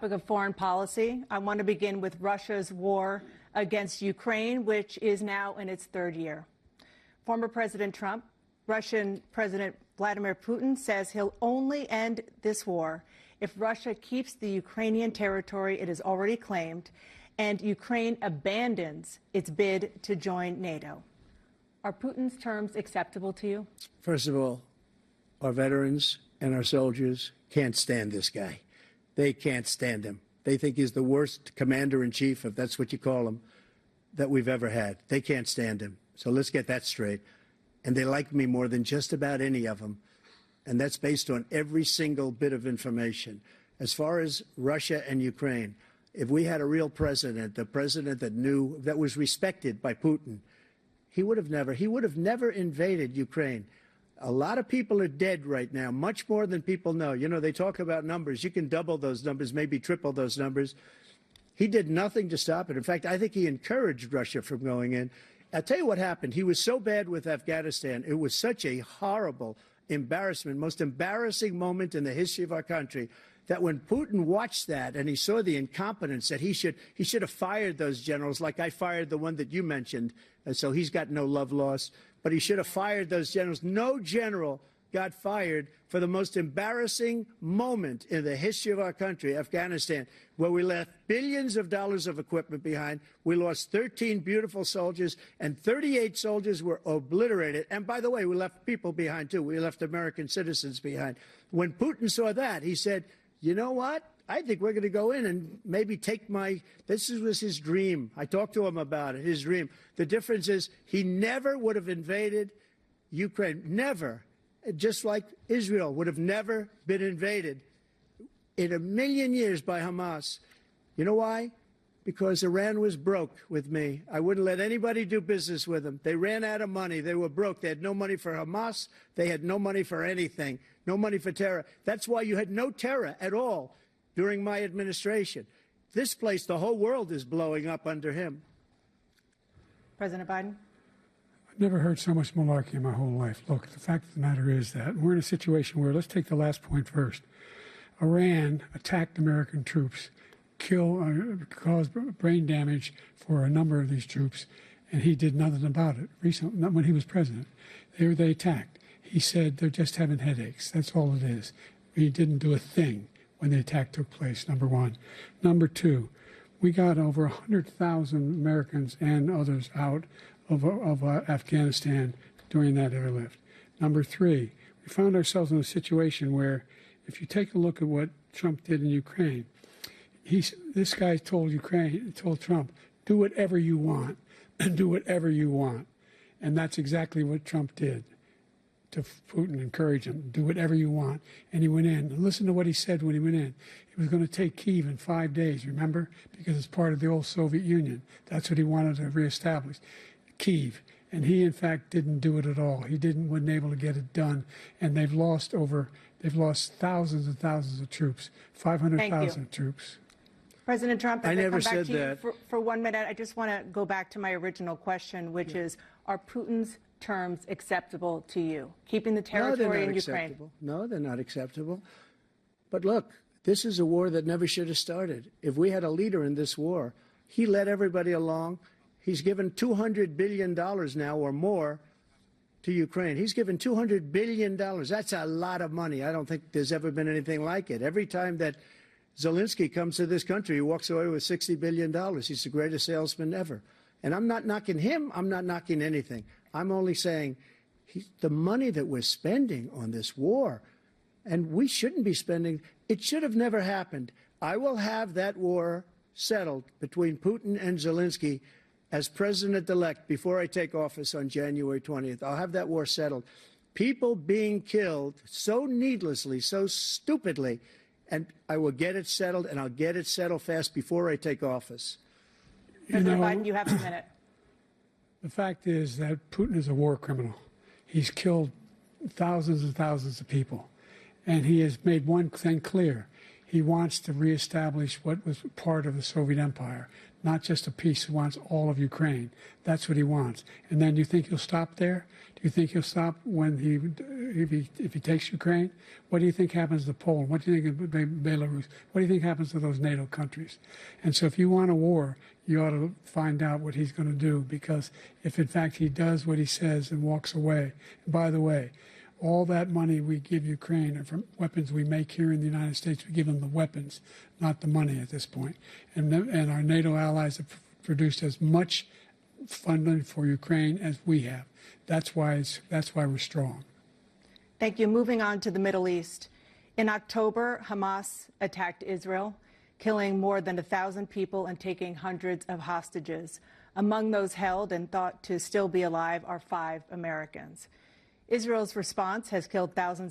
topic of foreign policy. I want to begin with Russia's war against Ukraine, which is now in its third year. Former President Trump, Russian President Vladimir Putin says he'll only end this war if Russia keeps the Ukrainian territory it has already claimed and Ukraine abandons its bid to join NATO. Are Putin's terms acceptable to you? First of all, our veterans and our soldiers can't stand this guy. They can't stand him. They think he's the worst commander-in-chief, if that's what you call him, that we've ever had. They can't stand him. So let's get that straight. And they like me more than just about any of them. And that's based on every single bit of information. As far as Russia and Ukraine, if we had a real president, the president that knew, that was respected by Putin, he would have never invaded Ukraine. A lot of people are dead right now, much more than people know. You know, they talk about numbers. You can double those numbers, maybe triple those numbers. He did nothing to stop it. In fact, I think he encouraged Russia from going in. I'll tell you what happened. He was so bad with Afghanistan. It was such a horrible embarrassment, most embarrassing moment in the history of our country, that when Putin watched that and he saw the incompetence, that he should have fired those generals, like I fired the one that you mentioned, and so he's got no love lost, but he should have fired those generals. No general got fired for the most embarrassing moment in the history of our country, Afghanistan, where we left billions of dollars of equipment behind. We lost 13 beautiful soldiers, and 38 soldiers were obliterated. And by the way, we left people behind, too. We left American citizens behind. When Putin saw that, he said, you know what? I think we're going to go in and maybe take this was his dream. I talked to him about it, his dream. The difference is he never would have invaded Ukraine, never. Just like Israel would have never been invaded in a million years by Hamas. You know why? Because Iran was broke with me. I wouldn't let anybody do business with them. They ran out of money. They were broke. They had no money for Hamas. They had no money for anything, no money for terror. That's why you had no terror at all during my administration. This place, the whole world is blowing up under him. President Biden? I've never heard so much malarkey in my whole life. Look, the fact of the matter is that we're in a situation where, let's take the last point first. Iran attacked American troops, caused brain damage for a number of these troops, and he did nothing about it. Recently, not when he was president. They attacked. He said they're just having headaches. That's all it is. He didn't do a thing when the attack took place, number one. Number two, we got over 100,000 Americans and others out of Afghanistan during that airlift. Number three, we found ourselves in a situation where, if you take a look at what Trump did in Ukraine, this guy told Trump, do whatever you want, and do whatever you want. And that's exactly what Trump did to Putin, encourage him, do whatever you want. And he went in. And listen to what he said when he went in. He was going to take Kyiv in 5 days, remember? Because it's part of the old Soviet Union. That's what he wanted to reestablish, Kyiv. And he, in fact, didn't do it at all. He wasn't able to get it done. And they've lost thousands and thousands of troops, 500,000 troops. President Trump, I never come back said to that. You for 1 minute, I just want to go back to my original question, which is, are Putin's terms acceptable to you? Keeping the territory in Ukraine? No, they're not acceptable. But look, this is a war that never should have started. If we had a leader in this war, he led everybody along. He's given $200 billion now or more to Ukraine. He's given $200 billion. That's a lot of money. I don't think there's ever been anything like it. Every time that Zelensky comes to this country, he walks away with $60 billion. He's the greatest salesman ever. And I'm not knocking him. I'm not knocking anything. I'm only saying the money that we're spending on this war, and we shouldn't be spending, it should have never happened. I will have that war settled between Putin and Zelensky as president-elect before I take office on January 20th. I'll have that war settled. People being killed so needlessly, so stupidly, and I will get it settled, and I'll get it settled fast before I take office. President Biden, you have a minute. The fact is that Putin is a war criminal. He's killed thousands and thousands of people. And he has made one thing clear. He wants to reestablish what was part of the Soviet Empire, not just a piece. He wants all of Ukraine. That's what he wants. And then you think he'll stop there? Do you think he'll stop when if he takes Ukraine? What do you think happens to Poland? What do you think of Belarus? What do you think happens to those NATO countries? And so if you want a war, you ought to find out what he's going to do, because if in fact he does what he says and walks away, and by the way, all that money we give Ukraine are from weapons we make here in the United States. We give them the weapons, not the money at this point. And our NATO allies have produced as much funding for Ukraine as we have. That's why we're strong. Thank you. Moving on to the Middle East. In October, Hamas attacked Israel, killing more than 1,000 people and taking hundreds of hostages. Among those held and thought to still be alive are 5 Americans. Israel's response has killed thousands